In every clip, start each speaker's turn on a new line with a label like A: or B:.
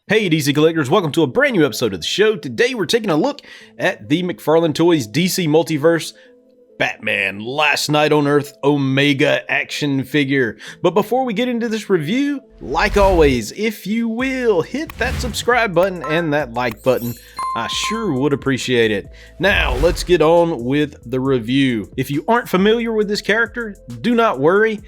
A: Hey DC Collectors, welcome to a brand new episode of the show. Today we're taking a look at the McFarlane Toys DC Multiverse Batman Last Night on Earth Omega action figure. But before we get into this review, like always, if you will, hit that subscribe button and that like button. I sure would appreciate it. Now, let's get on with the review. If you aren't familiar with this character, do not worry.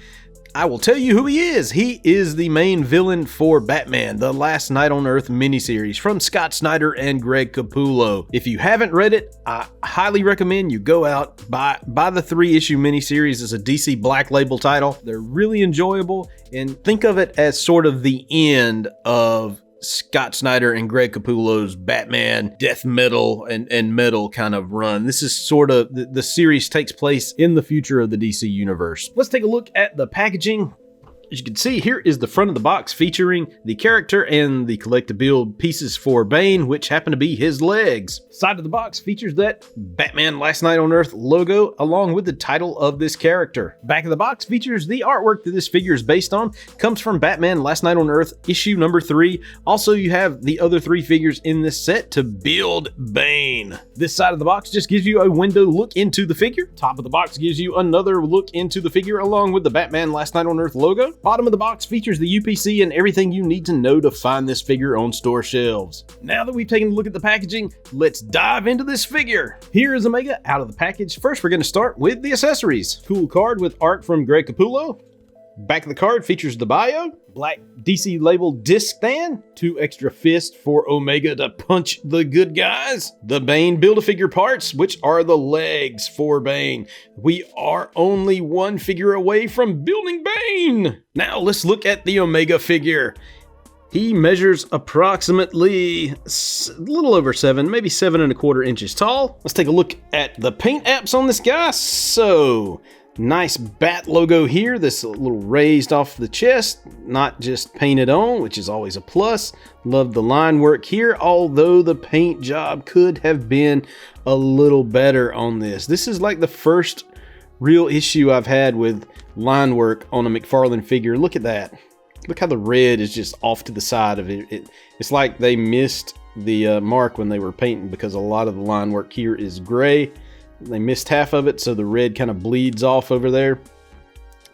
A: I will tell you who he is. He is the main villain for Batman, the Last Night on Earth miniseries from Scott Snyder and Greg Capullo. If you haven't read it, I highly recommend you go out, buy the 3-issue miniseries. It's a DC Black Label title. They're really enjoyable, and think of it as sort of the end of Scott Snyder and Greg Capullo's Batman death metal and metal kind of run. This is sort of, the series takes place in the future of the DC universe. Let's take a look at the packaging. As you can see, here is the front of the box featuring the character and the collectible pieces for Bane, which happen to be his legs. Side of the box features that Batman Last Night on Earth logo along with the title of this character. Back of the box features the artwork that this figure is based on. Comes from Batman Last Night on Earth issue number 3. Also, you have the other 3 figures in this set to build Bane. This side of the box just gives you a window look into the figure. Top of the box gives you another look into the figure along with the Batman Last Night on Earth logo. Bottom of the box features the UPC and everything you need to know to find this figure on store shelves. Now that we've taken a look at the packaging, let's dive into this figure. Here is Omega out of the package. First, we're going to start with the accessories. Cool card with art from Greg Capullo. Back of the card features the bio, black DC label disc stand, 2 extra fists for Omega to punch the good guys, the Bane Build-A-Figure parts, which are the legs for Bane. We are only one figure away from building Bane. Now let's look at the Omega figure. He measures approximately a little over 7, maybe 7¼ inches tall. Let's take a look at the paint apps on this guy. So, nice bat logo here, this little raised off the chest, not just painted on, which is always a plus. Love the line work here, although the paint job could have been a little better on this. This is like the first real issue I've had with line work on a McFarlane figure. Look at that. Look how the red is just off to the side of it. It's like they missed the mark when they were painting, because a lot of the line work here is gray. They missed half of it, so the red kind of bleeds off over there.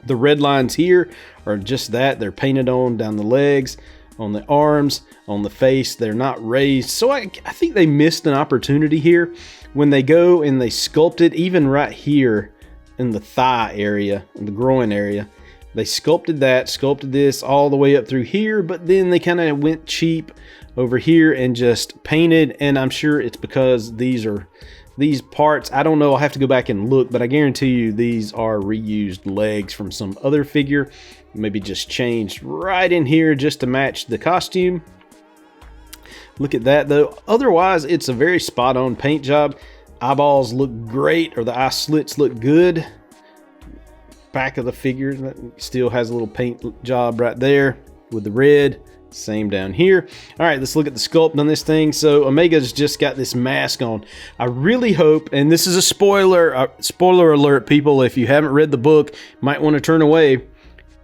A: The red lines here are just that. They're painted on down the legs, on the arms, on the face. They're not raised. So I think they missed an opportunity here when they go and they sculpt it, even right here in the thigh area, in the groin area. They sculpted this all the way up through here, but then they kind of went cheap over here and just painted, and I'm sure it's because these parts, I don't know, I'll have to go back and look, but I guarantee you these are reused legs from some other figure. Maybe just changed right in here just to match the costume. Look at that though. Otherwise, it's a very spot on paint job. Eyeballs look great, or the eye slits look good. Back of the figure still has a little paint job right there with the red. Same down here. All right, let's look at the sculpt on this thing. So Omega's just got this mask on. I really hope, and this is a spoiler alert, people. If you haven't read the book, you might want to turn away.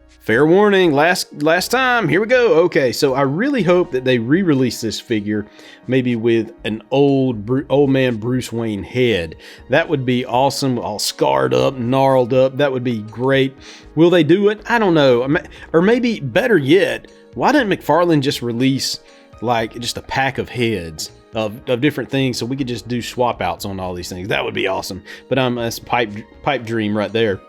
A: Fair warning, last time. Here we go. Okay, so I really hope that they re-release this figure, maybe with an old man Bruce Wayne head. That would be awesome. All scarred up, gnarled up. That would be great. Will they do it? I don't know. Or maybe better yet, why didn't McFarlane just release like just a pack of heads of different things so we could just do swap outs on all these things? That would be awesome. But that's a pipe dream right there.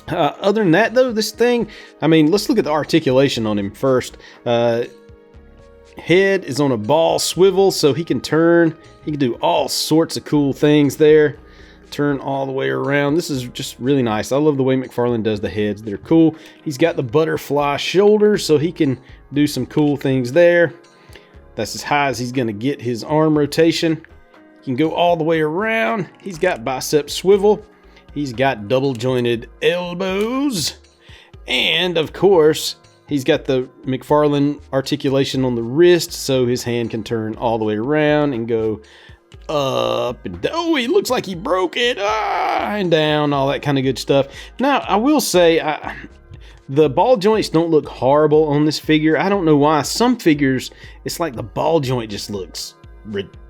A: Other than that though, this thing, I mean, let's look at the articulation on him first. Head is on a ball swivel, so he can turn. He can do all sorts of cool things there. Turn all the way around. This is just really nice. I love the way McFarlane does the heads. They're cool. He's got the butterfly shoulders, so he can do some cool things there. That's as high as he's going to get his arm rotation. He can go all the way around. He's got bicep swivel. He's got double jointed elbows. And of course, he's got the McFarlane articulation on the wrist, so his hand can turn all the way around and go up and down. Oh, he looks like he broke it. And down, all that kind of good stuff. Now, I will say, The ball joints don't look horrible on this figure. I don't know why. Some figures, it's like the ball joint just looks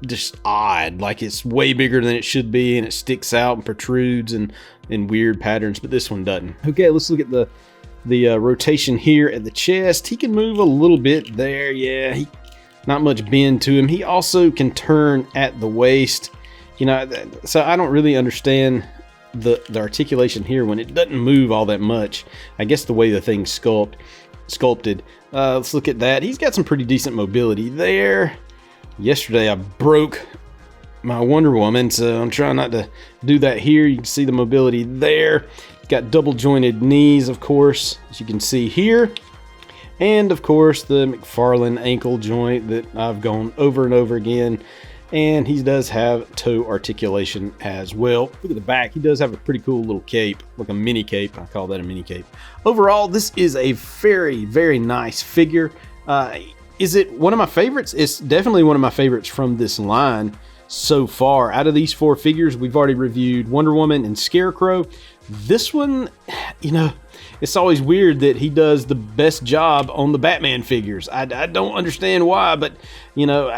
A: just odd, like it's way bigger than it should be, and it sticks out and protrudes and in weird patterns, but this one doesn't. Okay, let's look at the rotation here at the chest. He can move a little bit there. Yeah, not much bend to him. He also can turn at the waist, you know, so I don't really understand the articulation here when it doesn't move all that much. I guess the way the thing's sculpted. Let's look at that. He's got some pretty decent mobility there. Yesterday I broke my Wonder Woman, so I'm trying not to do that here. You can see the mobility there. Got double jointed knees, of course, as you can see here. And of course the McFarlane ankle joint that I've gone over and over again. And he does have toe articulation as well. Look at the back. He does have a pretty cool little cape, like a mini cape. I call that a mini cape. Overall, this is a very, very nice figure. Is it one of my favorites? It's definitely one of my favorites from this line so far. Out of these 4 figures, we've already reviewed Wonder Woman and Scarecrow. This one, you know, it's always weird that he does the best job on the Batman figures. I don't understand why, but, you know,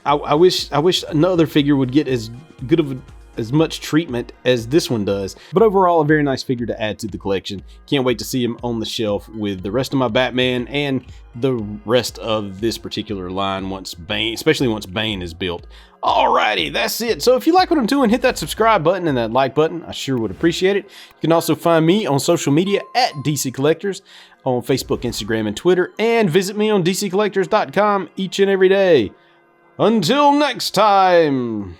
A: I wish another figure would get as good of as much treatment as this one does. But overall, a very nice figure to add to the collection. Can't wait to see him on the shelf with the rest of my Batman and the rest of this particular line once Bane, especially once Bane is built. Alrighty, that's it. So if you like what I'm doing, hit that subscribe button and that like button. I sure would appreciate it. You can also find me on social media at DC Collectors on Facebook, Instagram, and Twitter, and visit me on DCCollectors.com each and every day. Until next time!